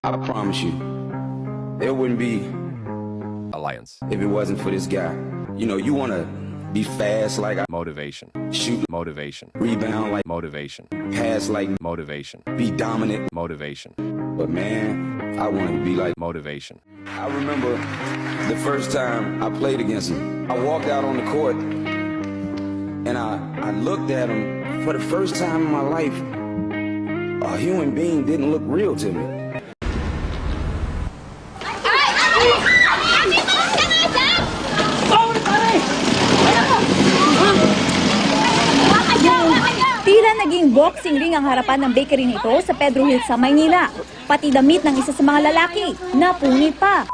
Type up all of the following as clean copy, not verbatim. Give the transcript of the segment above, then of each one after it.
I promise you, there wouldn't be Alliance. if it wasn't for this guy. You know, you want to be fast like I Motivation. shoot, Motivation. rebound like Motivation. pass like Motivation. be dominant. Motivation. But man, I want to be like. Motivation. I remember the first time I played against him. I walked out on the court and I looked at him for the first time in my life. A human being didn't look real to me. Tila naging boxing ring ang harapan ng bakery nito sa Pedro Hill sa Maynila. Pati damit ng isa sa mga lalaki, napunit pa.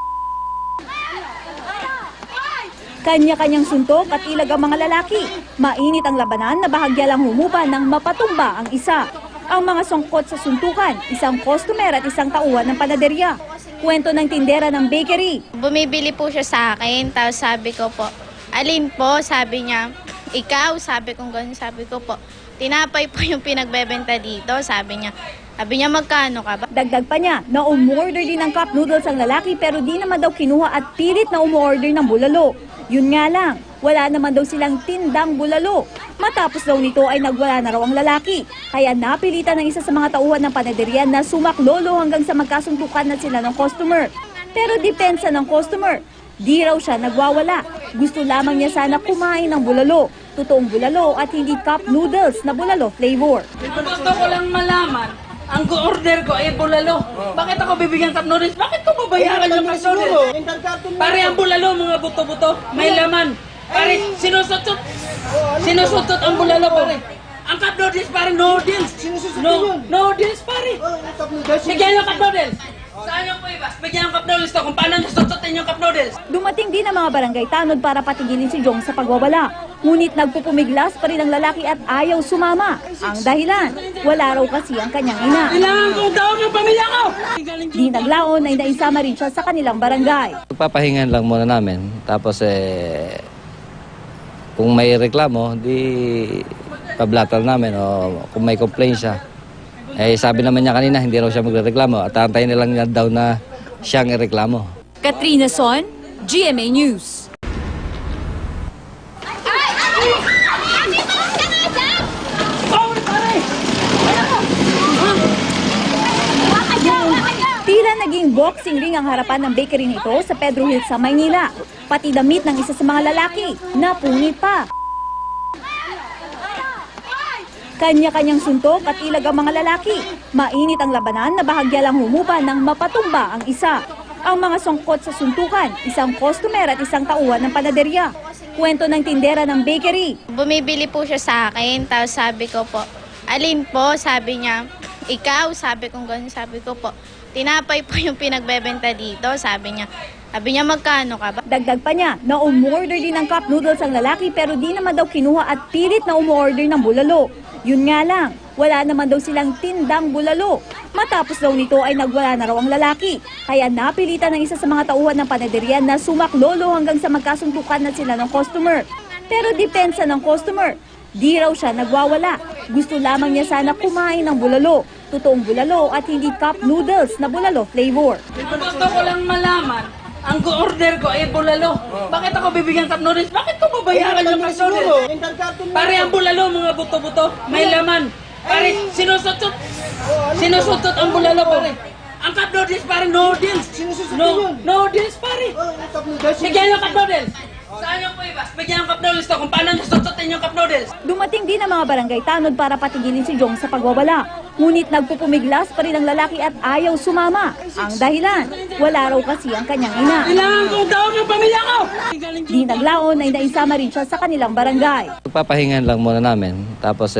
Kanya-kanyang suntok at ilag ang mga lalaki. Mainit ang labanan na bahagya lang humupa nang mapatumba ang isa. Ang mga sangkot sa suntukan, isang customer at isang tauhan ng panaderya. Kwento ng tindera ng bakery. Bumibili po siya sa akin, tapos sabi ko po, alin po? Sabi niya, ikaw? Sabi ko gano'n, sabi ko po, tinapay po yung pinagbebenta dito, sabi niya. Sabi niya, magkano ka ba? Dagdag pa niya na umorder din ng cup noodles ang lalaki pero di naman daw kinuha at pilit na umorder ng bulalo. Yun nga lang, wala naman daw silang tindang bulalo. Matapos daw nito ay nagwala na raw ang lalaki. Kaya napilitan ng isa sa mga tauhan ng panaderya na sumaklolo hanggang sa magkasuntukan na sila ng customer. Pero depensa ng customer, di raw siya nagwawala. Gusto lamang niya sana kumain ng bulalo. Totoong bulalo at hindi cup noodles na bulalo flavor. Gusto ko lang malaman, ang order ko ay bulalo. Bakit ako bibigyan cup noodles? Bakit ko babayaran yung cup noodles? Pare ang bulalo, mga buto-buto, may laman. Pare, sinusutot ang bulalo, pare. Ang cup noodles, pare, noodles. Noodles, pare. Bigyan yung cup noodles. Saan yung po iba? Bigyan yung cup noodles to kung paano nasusutin yung cup noodles. Dumating din ang mga barangay tanod para patigilin si Jong sa pagwawala. Ngunit nagpupumiglas pa rin ang lalaki at ayaw sumama. Ang dahilan, wala raw kasi ang kanyang ina. Kailangan kong tawag ng pamilya ko! Di naglaon ay naisama rin siya sa kanilang barangay. Pagpapahingan lang muna namin. Tapos kung may reklamo, di pablatal namin o kung may complaint siya. Sabi naman niya kanina, hindi raw siya magreklamo at antayin na lang niya daw na siyang ireklamo. Katrina Son, GMA News. Tila naging boxing ring ang harapan ng bakery nito sa Pedro Hill sa Maynila. Pati damit ng isa sa mga lalaki, napunit pa. Kanya-kanyang suntok at ilag ang mga lalaki. Mainit ang labanan na bahagya lang humupa nang mapatumba ang isa. Ang mga sangkot sa suntukan, isang customer at isang tauhan ng panaderya. Kwento ng tindera ng bakery. Bumibili po siya sa akin, tapos sabi ko po, alin po? Sabi niya, ikaw? Sabi ko gano'n, sabi ko po, tinapay po yung pinagbebenta dito, sabi niya. Sabi niya, magkano ka ba? Dagdag pa niya na umorder din ng cup noodles ang lalaki pero di naman daw kinuha at pilit na umorder ng bulalo. Yun nga lang, wala naman daw silang tindang bulalo. Matapos daw nito ay nagwala na raw ang lalaki. Kaya napilitan ng isa sa mga tauhan ng panaderya na sumaklolo hanggang sa magkasuntukan na sila ng customer. Pero depensa ng customer, di raw siya nagwawala. Gusto lamang niya sana kumain ng bulalo. Totoong bulalo at hindi cup noodles na bulalo flavor. Gusto ko lang malaman, ang order ko ay bulalo. Bakit ako bibigyan cup noodles? Bakit ko babayaran yung cup noodles? Pare ang bulalo, mga buto-buto, may laman. Pare, sinusutot ang bulalo, pare. Ang cup noodles, pare, noodles. Noodles, pare. Bigyan yung cup noodles. Saan yung po iba? Bigyan yung cup noodles to kung paano nasusutin yung cup noodles. Dumating din ang mga barangay tanod para patigilin si Jong sa pagwawala. Ngunit nagpupumiglas pa rin ang lalaki at ayaw sumama. Ang dahilan, wala raw kasi ang kanyang ina. Kailangan kong tawag ng pamilya ko! Di naglaon ay naisama rin siya sa kanilang barangay. Pagpapahingan lang muna namin. Tapos